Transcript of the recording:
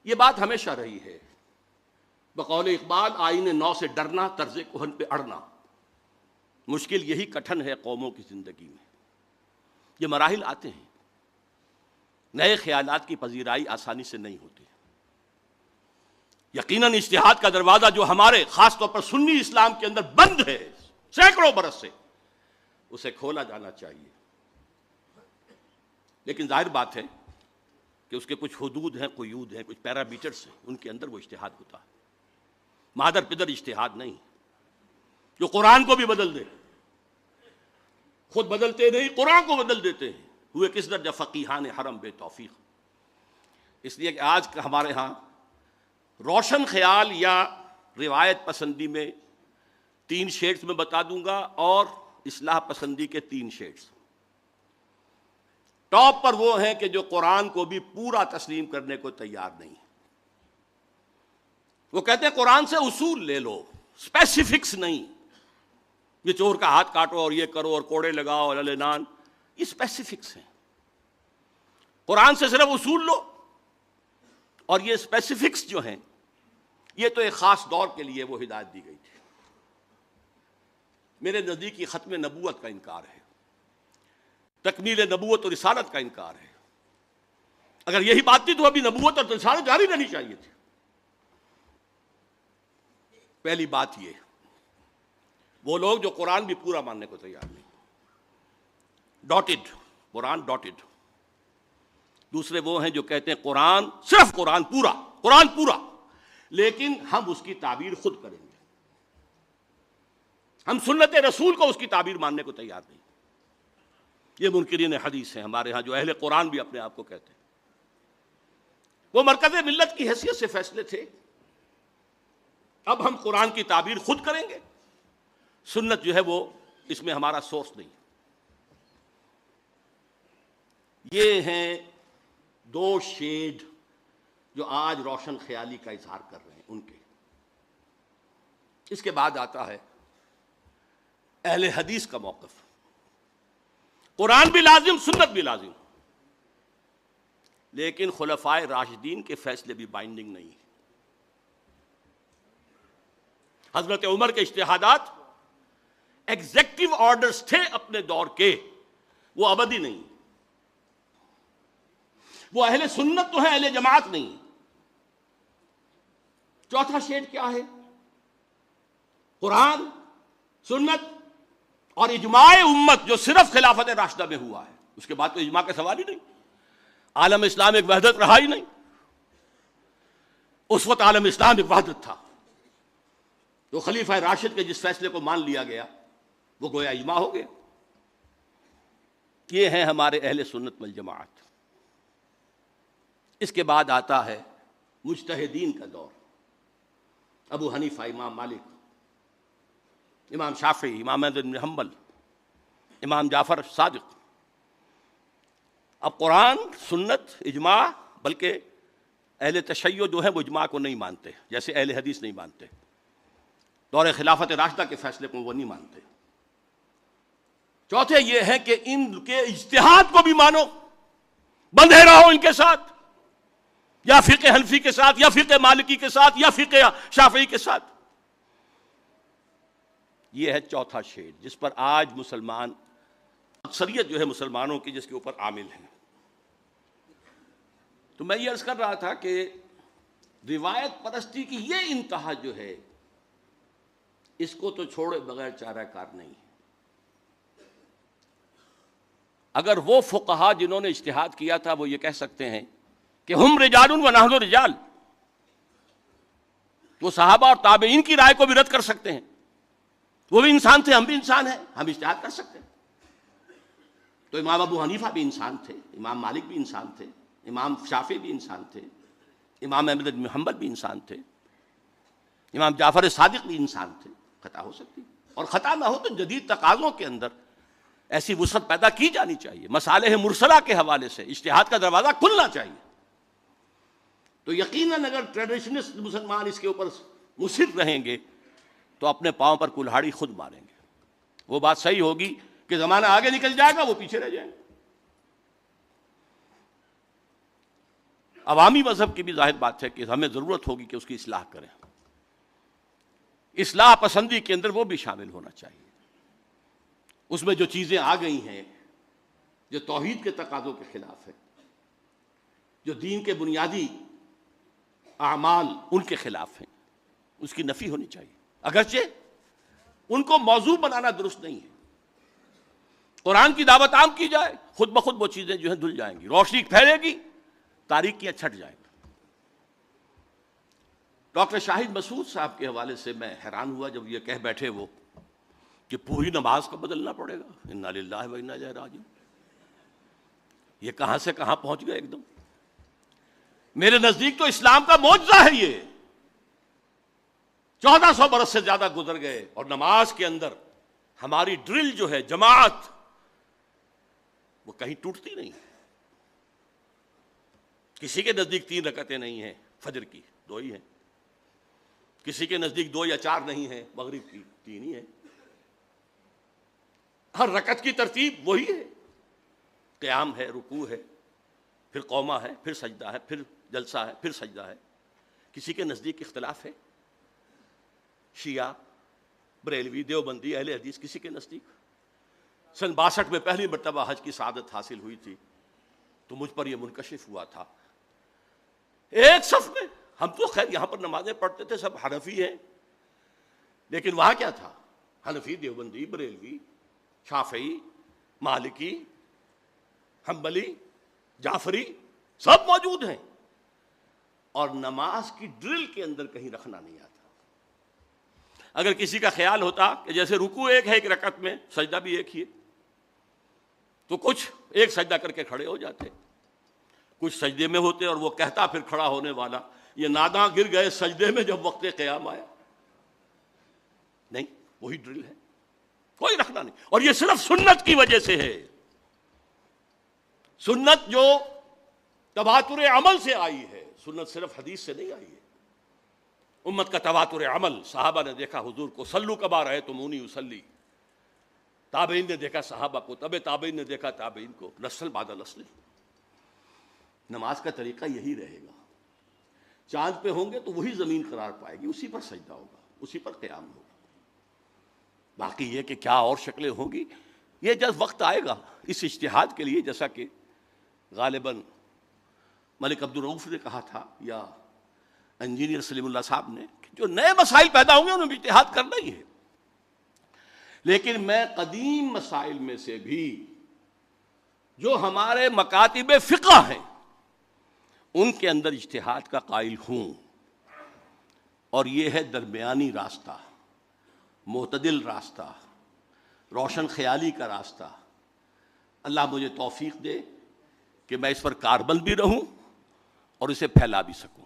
یہ بات ہمیشہ رہی ہے، بقول اقبال آئین نو سے ڈرنا، طرز کہن پہ اڑنا۔ مشکل یہی کٹھن ہے قوموں کی زندگی میں، یہ مراحل آتے ہیں، نئے خیالات کی پذیرائی آسانی سے نہیں ہوتی۔ یقیناً اجتہاد کا دروازہ جو ہمارے خاص طور پر سنی اسلام کے اندر بند ہے سینکڑوں برس سے، اسے کھولا جانا چاہیے، لیکن ظاہر بات ہے کہ اس کے کچھ حدود ہیں، قیود ہیں، کچھ پیرامیٹرز ہیں، ان کے اندر وہ اجتہاد ہوتا ہے۔ مادر پدر اجتہاد نہیں جو قرآن کو بھی بدل دے، خود بدلتے نہیں قرآن کو بدل دیتے ہیں، ہوئے کس درجہ فقیہان حرم بے توفیق۔ اس لیے کہ آج ہمارے ہاں روشن خیال یا روایت پسندی میں 3 شیڈز میں بتا دوں گا، اور اصلاح پسندی کے 3 شیڈز۔ ٹاپ پر وہ ہیں کہ جو قرآن کو بھی پورا تسلیم کرنے کو تیار نہیں، وہ کہتے ہیں قرآن سے اصول لے لو، اسپیسیفکس نہیں، یہ چور کا ہاتھ کاٹو اور یہ کرو اور کوڑے لگاؤ اور لعنان، یہ اسپیسیفکس ہیں۔ قرآن سے صرف اصول لو، اور یہ اسپیسیفکس جو ہیں یہ تو ایک خاص دور کے لیے وہ ہدایت دی گئی تھی۔ میرے نزدیک یہ ختم نبوت کا انکار ہے، تکمیل نبوت اور رسالت کا انکار ہے۔ اگر یہی بات تھی تو ابھی نبوت اور رسالت جاری رہنی چاہیے تھی۔ پہلی بات یہ، وہ لوگ جو قرآن بھی پورا ماننے کو تیار نہیں، ڈاٹڈ قرآن ڈاٹڈ۔ دوسرے وہ ہیں جو کہتے ہیں قرآن صرف قرآن پورا، لیکن ہم اس کی تعبیر خود کریں گے، ہم سنت رسول کو اس کی تعبیر ماننے کو تیار نہیں۔ یہ منکرین حدیث ہیں ہمارے ہاں، جو اہل قرآن بھی اپنے آپ کو کہتے ہیں۔ وہ مرکز ملت کی حیثیت سے فیصلے تھے، اب ہم قرآن کی تعبیر خود کریں گے، سنت جو ہے وہ اس میں ہمارا سورس نہیں۔ یہ ہیں 2 شیڈ جو آج روشن خیالی کا اظہار کر رہے ہیں ان کے۔ اس کے بعد آتا ہے اہل حدیث کا موقف، قرآن بھی لازم، سنت بھی لازم، لیکن خلفائے راشدین کے فیصلے بھی بائنڈنگ نہیں۔ حضرت عمر کے اجتہادات ایگزیکٹو آرڈرز تھے اپنے دور کے، وہ ابدی نہیں۔ وہ اہل سنت تو ہے، اہل جماعت نہیں۔ چوتھا شیڈ کیا ہے؟ قرآن، سنت اور اجماع امت جو صرف خلافت راشدہ میں ہوا ہے، اس کے بعد تو اجماع کا سوال ہی نہیں۔ عالم اسلام ایک وحدت رہا ہی نہیں، اس وقت عالم اسلام ایک وحدت تھا، تو خلیفہ راشد کے جس فیصلے کو مان لیا گیا وہ گویا اجماع ہو گیا۔ یہ ہیں ہمارے اہل سنت والجماعت۔ اس کے بعد آتا ہے مجتہدین کا دور، ابو حنیفہ، امام مالک، امام شافعی، امام احمد بن حنبل، امام جعفر صادق۔ اب قرآن، سنت، اجماع، بلکہ اہل تشیع جو ہیں وہ اجماع کو نہیں مانتے، جیسے اہل حدیث نہیں مانتے، دور خلافت راشدہ کے فیصلے کو وہ نہیں مانتے۔ چوتھے یہ ہے کہ ان کے اجتہاد کو بھی مانو، بندھے رہو ان کے ساتھ، یا فقہ حنفی کے ساتھ، یا فقہ مالکی کے ساتھ، یا فقہ شافعی کے ساتھ۔ یہ ہے چوتھا شیڈ جس پر آج مسلمان، اکثریت جو ہے مسلمانوں کی، جس کے اوپر عامل ہیں۔ تو میں یہ عرض کر رہا تھا کہ روایت پرستی کی یہ انتہا جو ہے، اس کو تو چھوڑے بغیر چارہ کار نہیں۔ اگر وہ فقہا جنہوں نے اجتہاد کیا تھا وہ یہ کہہ سکتے ہیں کہ ہم رجال و نحن رجال، وہ صحابہ اور تابعین کی رائے کو بھی رد کر سکتے ہیں، وہ بھی انسان تھے، ہم بھی انسان ہیں، ہم اجتہاد کر سکتے ہیں۔ تو امام ابو حنیفہ بھی انسان تھے، امام مالک بھی انسان تھے، امام شافعی بھی انسان تھے، امام احمد بن حنبل بھی انسان تھے، امام جعفر صادق بھی انسان تھے۔ خطا ہو سکتی، اور خطا نہ ہو تو جدید تقاضوں کے اندر ایسی وسعت پیدا کی جانی چاہیے۔ مصالح مرسلہ کے حوالے سے اجتہاد کا دروازہ کھلنا چاہیے۔ تو یقیناً اگر ٹریڈیشنسٹ مسلمان اس کے اوپر مصر رہیں گے تو اپنے پاؤں پر کلہاڑی خود ماریں گے۔ وہ بات صحیح ہوگی کہ زمانہ آگے نکل جائے گا، وہ پیچھے رہ جائیں گے۔ عوامی مذہب کی بھی ظاہر بات ہے کہ ہمیں ضرورت ہوگی کہ اس کی اصلاح کریں. اصلاح پسندی کے اندر وہ بھی شامل ہونا چاہیے. اس میں جو چیزیں آ گئی ہیں جو توحید کے تقاضوں کے خلاف ہے، جو دین کے بنیادی اعمال ان کے خلاف ہیں، اس کی نفی ہونی چاہیے. اگرچہ ان کو موضوع بنانا درست نہیں ہے. قرآن کی دعوت عام کی جائے، خود بخود وہ چیزیں جو ہیں دھل جائیں گی، روشنی پھیلے گی، تاریکیاں چھٹ جائیں گی. ڈاکٹر شاہد مسعود صاحب کے حوالے سے میں حیران ہوا جب یہ کہہ بیٹھے وہ کہ پوری نماز کو بدلنا پڑے گا. انا للہ و انا الیہ راجعون. یہ کہاں سے کہاں پہنچ گئے ایک دم. میرے نزدیک تو اسلام کا معجزہ ہے یہ. 1400 برس سے زیادہ گزر گئے اور نماز کے اندر ہماری ڈرل جو ہے، جماعت، وہ کہیں ٹوٹتی نہیں. کسی کے نزدیک 3 رکعتیں نہیں ہیں فجر کی، 2 ہی ہیں. کسی کے نزدیک 2 یا 4 نہیں ہیں مغرب کی، 3 ہی ہیں. ہر رکعت کی ترتیب وہی ہے. قیام ہے، رکوع ہے، پھر قومہ ہے، پھر سجدہ ہے، پھر جلسہ ہے، پھر سجدہ ہے. کسی کے نزدیک اختلاف ہے. شیعہ، بریلوی، دیوبندی، اہل حدیث، کسی کے نزدیک. سن 62 میں پہلی مرتبہ حج کی سعادت حاصل ہوئی تھی تو مجھ پر یہ منکشف ہوا تھا. ایک صف میں ہم تو خیر یہاں پر نمازیں پڑھتے تھے، سب حنفی ہیں، لیکن وہاں کیا تھا؟ حنفی، دیوبندی، بریلوی، شافعی، مالکی، حنبلی، جعفری، سب موجود ہیں. اور نماز کی ڈرل کے اندر کہیں رکھنا نہیں آتا. اگر کسی کا خیال ہوتا کہ جیسے رکوع ایک ہے ایک رکعت میں، سجدہ بھی ایک ہی ہے، تو کچھ ایک سجدہ کر کے کھڑے ہو جاتے، کچھ سجدے میں ہوتے، اور وہ کہتا پھر کھڑا ہونے والا یہ ناداں گر گئے سجدے میں جب وقت قیام آیا. نہیں، وہی ڈرل ہے، کوئی رکھنا نہیں. اور یہ صرف سنت کی وجہ سے ہے. سنت جو تواتر عمل سے آئی ہے، سنت صرف حدیث سے نہیں آئی ہے. امت کا تواتر عمل، صحابہ نے دیکھا حضور کو، صلو کما رأیتمونی اصلی. تابعین نے دیکھا صحابہ کو، تابعین نے دیکھا تابعین کو، نسل بعد نسل. نماز کا طریقہ یہی رہے گا. چاند پہ ہوں گے تو وہی زمین قرار پائے گی، اسی پر سجدہ ہوگا، اسی پر قیام ہوگا. باقی یہ کہ کیا اور شکلیں ہوں گی، یہ جب وقت آئے گا اس اجتہاد کے لیے. جیسا کہ غالباً ملک عبدالرؤف نے کہا تھا یا انجینئر سلیم اللہ صاحب نے، جو نئے مسائل پیدا ہوں گے انہوں نے اجتہاد کرنا ہی ہے. لیکن میں قدیم مسائل میں سے بھی جو ہمارے مکاتب فقہ ہیں ان کے اندر اجتہاد کا قائل ہوں. اور یہ ہے درمیانی راستہ، معتدل راستہ، روشن خیالی کا راستہ. اللہ مجھے توفیق دے کہ میں اس پر کاربند بھی رہوں اور اسے پھیلا بھی سکوں.